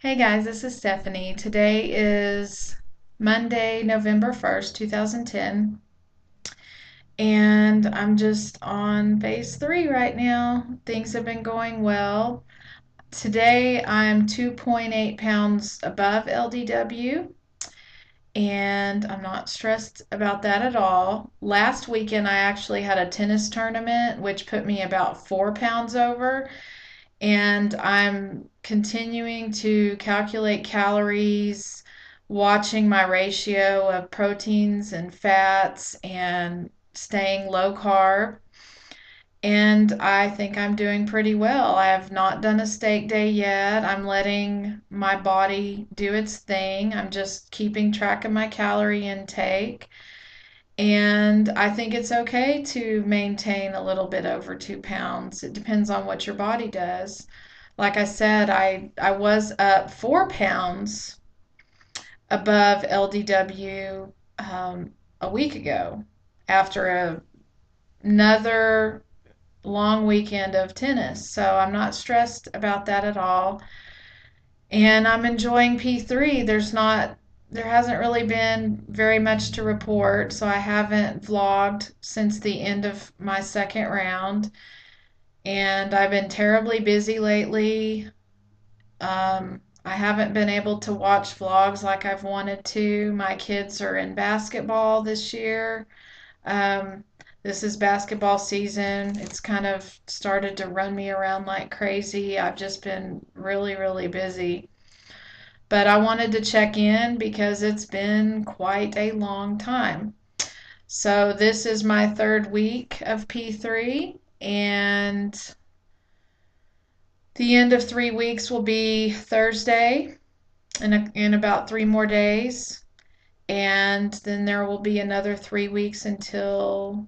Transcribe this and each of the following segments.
Hey guys, this is Stephanie. Today is Monday, November 1st, 2010, and I'm just on phase 3 right now. Things have been going well. Today I'm 2.8 pounds above LDW, and I'm not stressed about that at all. Last weekend I actually had a tennis tournament, which put me about 4 pounds over. And I'm continuing to calculate calories, watching my ratio of proteins and fats, and staying low carb. And I think I'm doing pretty well. I have not done a steak day yet. I'm letting my body do its thing. I'm just keeping track of my calorie intake. And I think it's okay to maintain a little bit over 2 pounds. It depends on what your body does. Like I said, I was up 4 pounds above LDW a week ago after another long weekend of tennis. So I'm not stressed about that at all. And I'm enjoying P3. There hasn't really been very much to report, so I haven't vlogged since the end of my second round. And I've been terribly busy lately. I haven't been able to watch vlogs like I've wanted to. My kids are in basketball this year. Um, this is basketball season. It's kind of started to run me around like crazy. I've just been really, really busy. But I wanted to check in because it's been quite a long time. So this is my third week of P3, and the end of 3 weeks will be Thursday in about 3 more days. And then there will be another 3 weeks until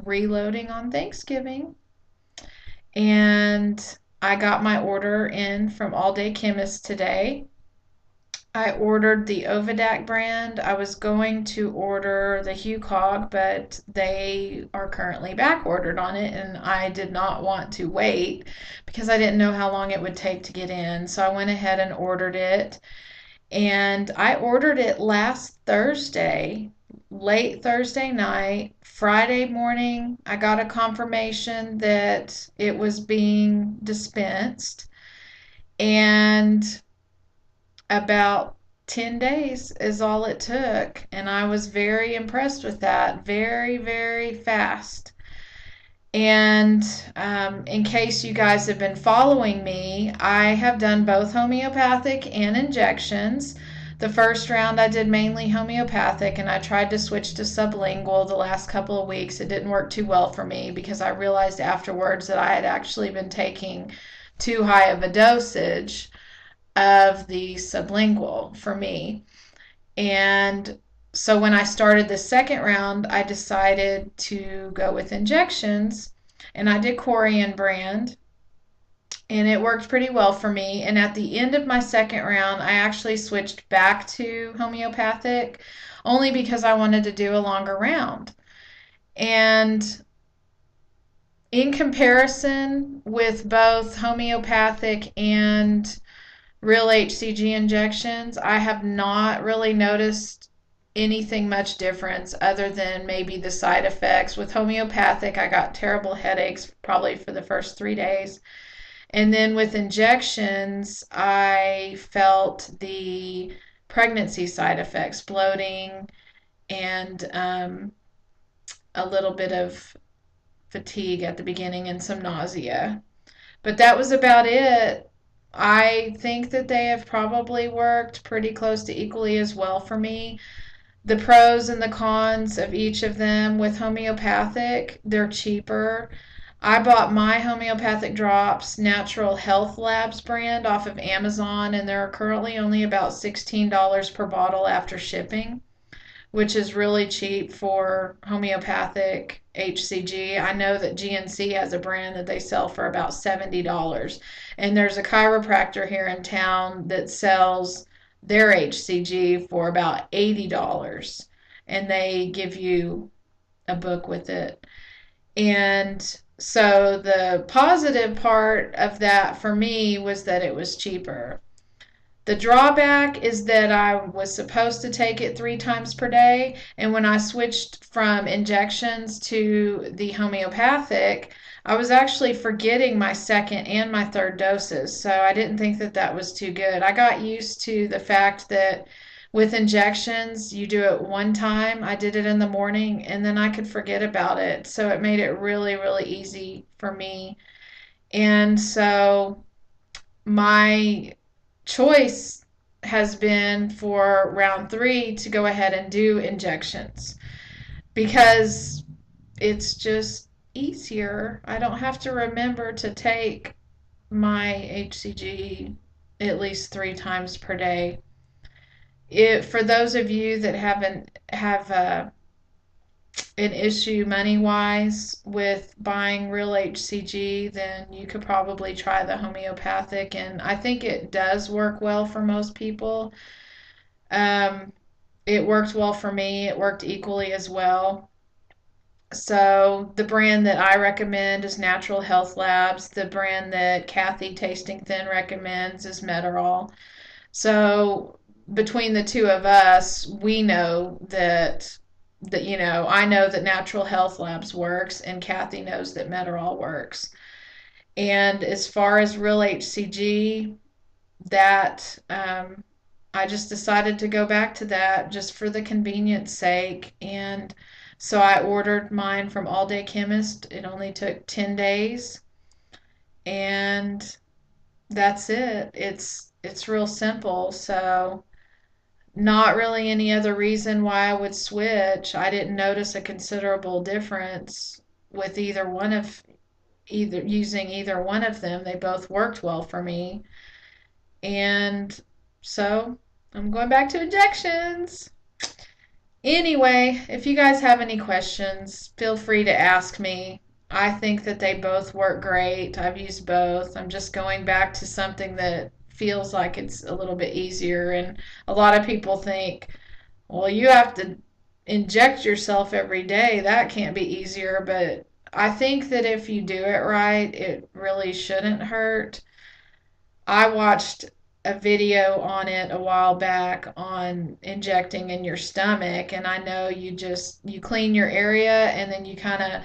reloading on Thanksgiving. And I got my order in from All Day Chemist today. I ordered the Ovidac brand. I was going to order the HuCog, but they are currently back ordered on it, and I did not want to wait because I didn't know how long it would take to get in. So I went ahead and ordered it. And I ordered it last Thursday, late Thursday night. Friday morning, I got a confirmation that it was being dispensed. And about 10 days is all it took. And I was very impressed with that. Very, very fast. And in case you guys have been following me, I have done both homeopathic and injections. The first round I did mainly homeopathic, and I tried to switch to sublingual the last couple of weeks. It didn't work too well for me because I realized afterwards that I had actually been taking too high of a dosage of the sublingual for me. And so when I started the second round, I decided to go with injections, and I did Corian brand, and it worked pretty well for me. And at the end of my second round, I actually switched back to homeopathic only because I wanted to do a longer round. And in comparison with both homeopathic and real HCG injections, I have not really noticed anything much difference other than maybe the side effects. With homeopathic, I got terrible headaches probably for the first 3 days. And then with injections, I felt the pregnancy side effects, bloating, and a little bit of fatigue at the beginning and some nausea. But that was about it. I think that they have probably worked pretty close to equally as well for me. The pros and the cons of each of them. With homeopathic, they're cheaper. I bought my homeopathic drops, Natural Health Labs brand, off of Amazon, and they're currently only about $16 per bottle after shipping, which is really cheap for homeopathic HCG. I know that GNC has a brand that they sell for about $70. And there's a chiropractor here in town that sells their HCG for about $80. And they give you a book with it. And so the positive part of that for me was that it was cheaper. The drawback is that I was supposed to take it 3 times per day, and when I switched from injections to the homeopathic, I was actually forgetting my second and my third doses, so I didn't think that that was too good. I got used to the fact that with injections, you do it one time. I did it in the morning, and then I could forget about it, so it made it really, really easy for me. And so my choice has been for round 3 to go ahead and do injections because it's just easier. I don't have to remember to take my HCG at least 3 times per day. For those of you that haven't have an issue money wise with buying real HCG, then you could probably try the homeopathic, and I think it does work well for most people. Um, it worked well for me. It worked equally as well. So the brand that I recommend is Natural Health Labs. The brand that Kathy Tasting Thin recommends is Metarol. So between the two of us, we know that I know that Natural Health Labs works, and Kathy knows that Metarol works. And as far as real HCG, that I just decided to go back to that just for the convenience sake. And so I ordered mine from All Day Chemist. It only took 10 days, and that's it. It's real simple. So not really any other reason why I would switch. I didn't notice a considerable difference with either using either one of them. They both worked well for me. And so I'm going back to injections. Anyway, if you guys have any questions, feel free to ask me. I think that they both work great. I've used both. I'm just going back to something that feels like it's a little bit easier. And a lot of people think, well, you have to inject yourself every day. That can't be easier. But I think that if you do it right, it really shouldn't hurt. I watched a video on it a while back on injecting in your stomach, and I know you clean your area and then you kind of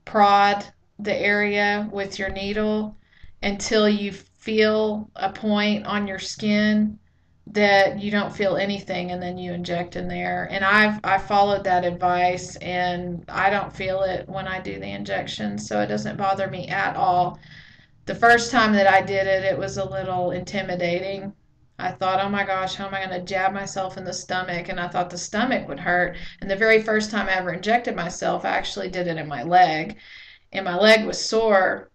prod the area with your needle until you feel a point on your skin that you don't feel anything, and then you inject in there. And I followed that advice, and I don't feel it when I do the injection, so it doesn't bother me at all. The first time that I did it, it was a little intimidating. I thought, oh my gosh, how am I going to jab myself in the stomach? And I thought the stomach would hurt. And the very first time I ever injected myself, I actually did it in my leg. And my leg was sore.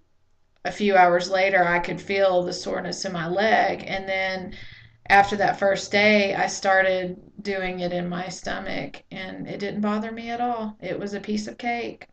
A few hours later, I could feel the soreness in my leg. And then after that first day, I started doing it in my stomach. And it didn't bother me at all. It was a piece of cake.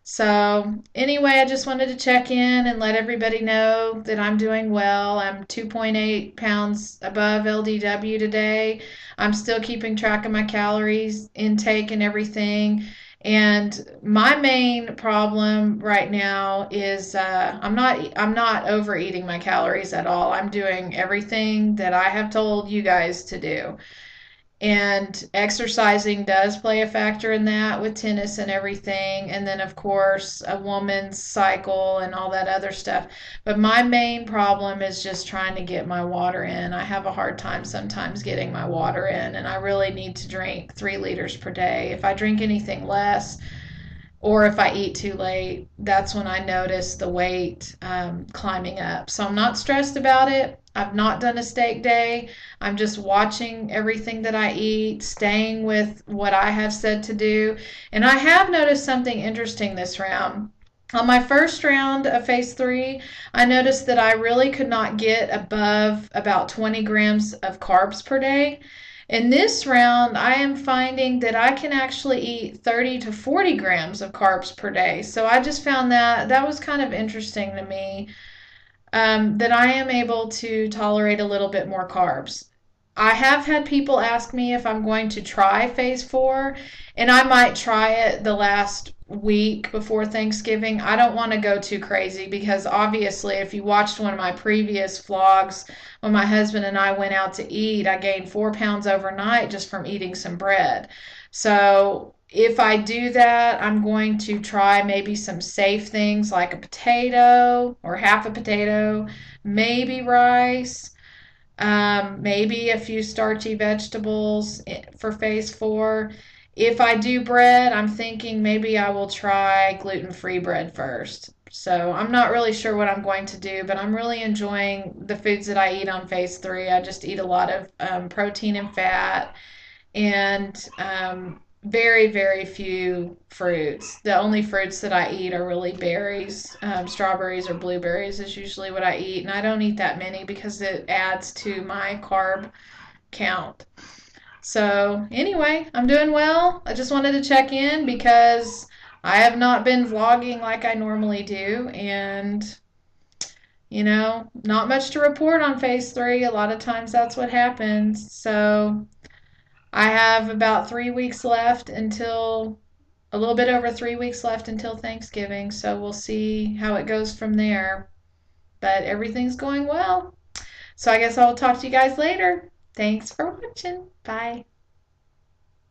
So, anyway, I just wanted to check in and let everybody know that I'm doing well. I'm 2.8 pounds above LDW today. I'm still keeping track of my calories intake and everything. And my main problem right now is I'm not overeating my calories at all. I'm doing everything that I have told you guys to do. And exercising does play a factor in that with tennis and everything. And then, of course, a woman's cycle and all that other stuff. But my main problem is just trying to get my water in. I have a hard time sometimes getting my water in, and I really need to drink 3 liters per day. If I drink anything less, or if I eat too late, that's when I notice the weight climbing up. So I'm not stressed about it. I've not done a steak day. I'm just watching everything that I eat, staying with what I have said to do. And I have noticed something interesting this round. On my first round of phase 3, I noticed that I really could not get above about 20 grams of carbs per day. In this round, I am finding that I can actually eat 30 to 40 grams of carbs per day. So I just found that was kind of interesting to me, that I am able to tolerate a little bit more carbs. I have had people ask me if I'm going to try phase 4, and I might try it the last week before Thanksgiving. I don't want to go too crazy because obviously, if you watched one of my previous vlogs, when my husband and I went out to eat, I gained 4 pounds overnight just from eating some bread. So if I do that, I'm going to try maybe some safe things like a potato or half a potato, maybe rice. Maybe a few starchy vegetables for phase 4. If I do bread, I'm thinking maybe I will try gluten-free bread first. So I'm not really sure what I'm going to do, but I'm really enjoying the foods that I eat on phase 3. I just eat a lot of protein and fat, and very, very few fruits. The only fruits that I eat are really berries. Strawberries or blueberries is usually what I eat, and I don't eat that many because it adds to my carb count. So, anyway, I'm doing well. I just wanted to check in because I have not been vlogging like I normally do, and not much to report on phase 3. A lot of times that's what happens. So, I have about 3 weeks left until a little bit over 3 weeks left until Thanksgiving, so we'll see how it goes from there. But everything's going well. So I guess I'll talk to you guys later. Thanks for watching. Bye.